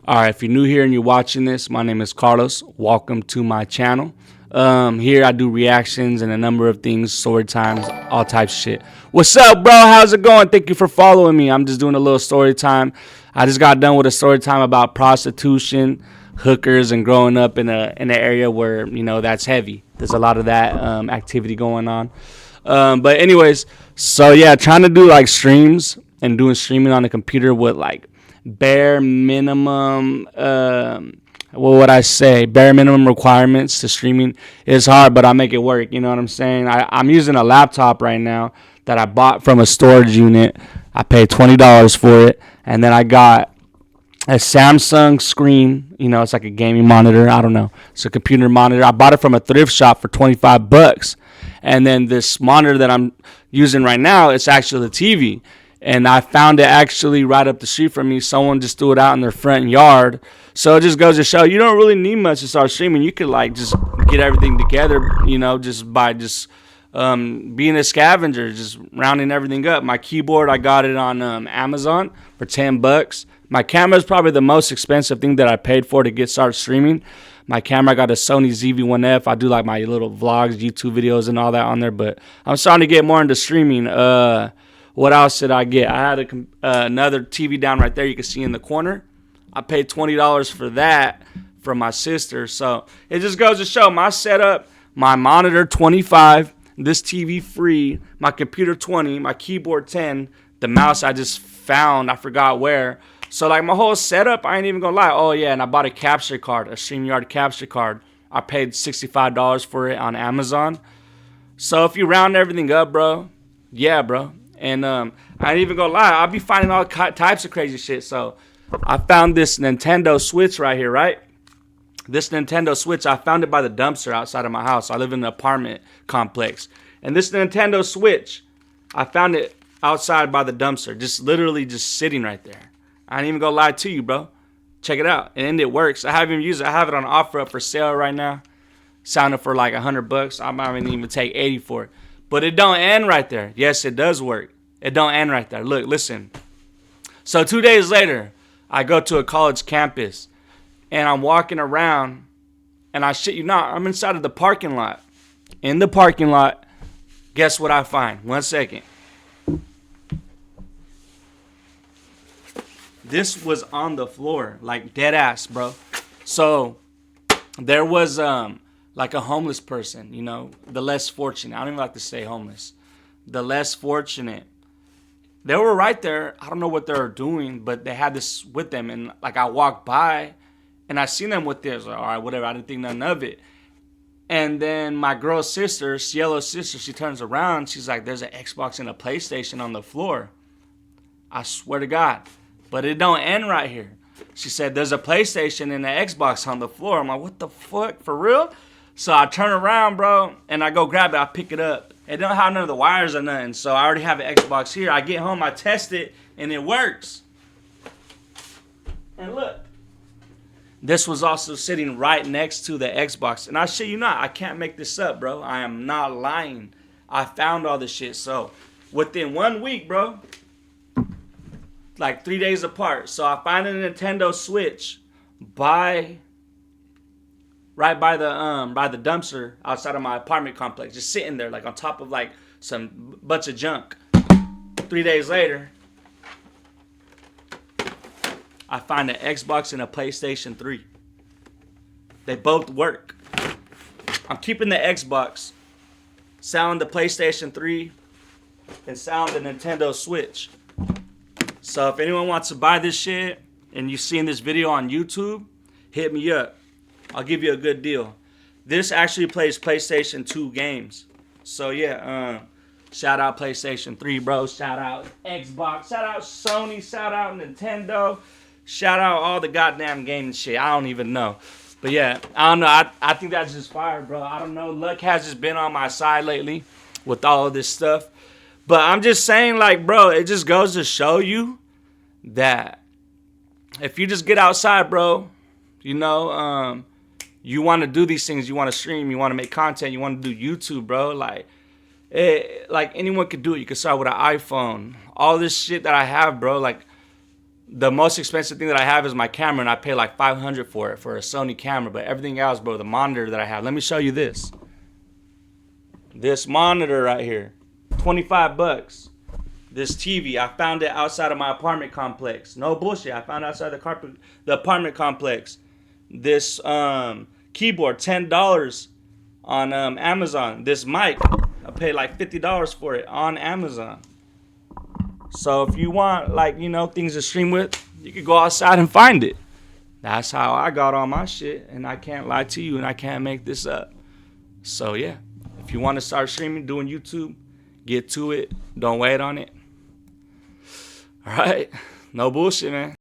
All right, if you're new here and you're watching this, my name is Carlos. Welcome to my channel. Here I do reactions and a number of things, story times, all types of shit. What's up, bro? How's it going? Thank you for following me. I'm just doing a little story time. I just got done with a story time about prostitution, hookers, and growing up in an area where that's heavy. There's a lot of that activity going on. But anyways, so yeah, trying to do like streams and doing streaming on a computer with like bare minimum what would I say, bare minimum requirements to streaming is hard, but I make it work. You know what I'm saying? I'm using a laptop right now that I bought from a storage unit. I paid $20 for it, and then I got a Samsung screen. It's like a gaming monitor. I don't know. It's a computer monitor. I bought it from a thrift shop for $25. And then this monitor that I'm using right now, it's actually the TV. And I found it actually right up the street from me. Someone just threw it out in their front yard. So it just goes to show you don't really need much to start streaming. You could like just get everything together, just by just being a scavenger, just rounding everything up. My keyboard, I got it on Amazon for $10. My camera is probably the most expensive thing that I paid for to get started streaming. My camera, I got a Sony ZV-1F. I do like my little vlogs, YouTube videos, and all that on there. But I'm starting to get more into streaming. What else did I get? I had another TV down right there you can see in the corner. I paid $20 for that from my sister. So it just goes to show my setup, my monitor 25, this TV free, my computer 20, my keyboard 10, the mouse I just found, I forgot where. So like my whole setup, I ain't even gonna lie. Oh yeah, and I bought a capture card, a StreamYard capture card. I paid $65 for it on Amazon. So if you round everything up, bro, yeah, bro. And I ain't even gonna lie, I'll be finding all types of crazy shit. So I found this Nintendo Switch right here, right? This Nintendo Switch, I found it by the dumpster outside of my house. I live in an apartment complex. And this Nintendo Switch, I found it outside by the dumpster, just literally just sitting right there. I ain't even gonna lie to you, bro. Check it out. And it works. I haven't even used it. I have it on offer up for sale right now. Sounded for like $100. I might even take 80 for it. But it don't end right there. Yes, it does work. It don't end right there. Look, listen. So 2 days later, I go to a college campus, and I'm walking around, and I shit you not, I'm inside of the parking lot. In the parking lot, guess what I find? 1 second. This was on the floor, like dead ass, bro. So there was like a homeless person, the less fortunate. I don't even like to say homeless. The less fortunate. They were right there. I don't know what they were doing, but they had this with them. And like I walked by and I seen them with this. Like, all right, whatever. I didn't think nothing of it. And then my girl's sister, Cielo's sister, she turns around. She's like, there's an Xbox and a PlayStation on the floor. I swear to God. But it don't end right here. She said, there's a PlayStation and an Xbox on the floor. I'm like, what the fuck? For real? So I turn around, bro, and I go grab it. I pick it up. It don't have none of the wires or nothing. So I already have an Xbox here. I get home, I test it, and it works. And look. This was also sitting right next to the Xbox. And I shit you not, I can't make this up, bro. I am not lying. I found all this shit. So within 1 week, bro, like 3 days apart. So I find a Nintendo Switch right by the dumpster outside of my apartment complex, just sitting there like on top of like some bunch of junk. 3 days later, I find an Xbox and a PlayStation 3. They both work. I'm keeping the Xbox, selling the PlayStation 3, and selling the Nintendo Switch. So if anyone wants to buy this shit and you've seen this video on YouTube, hit me up. I'll give you a good deal. This actually plays PlayStation 2 games. So yeah, shout out PlayStation 3, bro. Shout out Xbox. Shout out Sony. Shout out Nintendo. Shout out all the goddamn gaming shit. I don't even know. But yeah, I don't know. I think that's just fire, bro. I don't know. Luck has just been on my side lately with all of this stuff. But I'm just saying, like, bro, it just goes to show you that if you just get outside, bro, you want to do these things. You want to stream. You want to make content. You want to do YouTube, bro. Like anyone could do it. You can start with an iPhone. All this shit that I have, bro, like, The most expensive thing that I have is my camera, and I pay like $500 for it, for a Sony camera. But everything else, bro, the monitor that I have. Let me show you this. This monitor right here, 25 bucks. This TV, I found it outside of my apartment complex. No bullshit, I found it outside the apartment complex. This keyboard, $10 on Amazon. This mic, I paid like $50 for it on Amazon. So if you want, like, you know, things to stream with, you can go outside and find it. That's how I got all my shit, and I can't lie to you, and I can't make this up. So yeah, if you want to start streaming, doing YouTube, get to it. Don't wait on it. All right, no bullshit, man.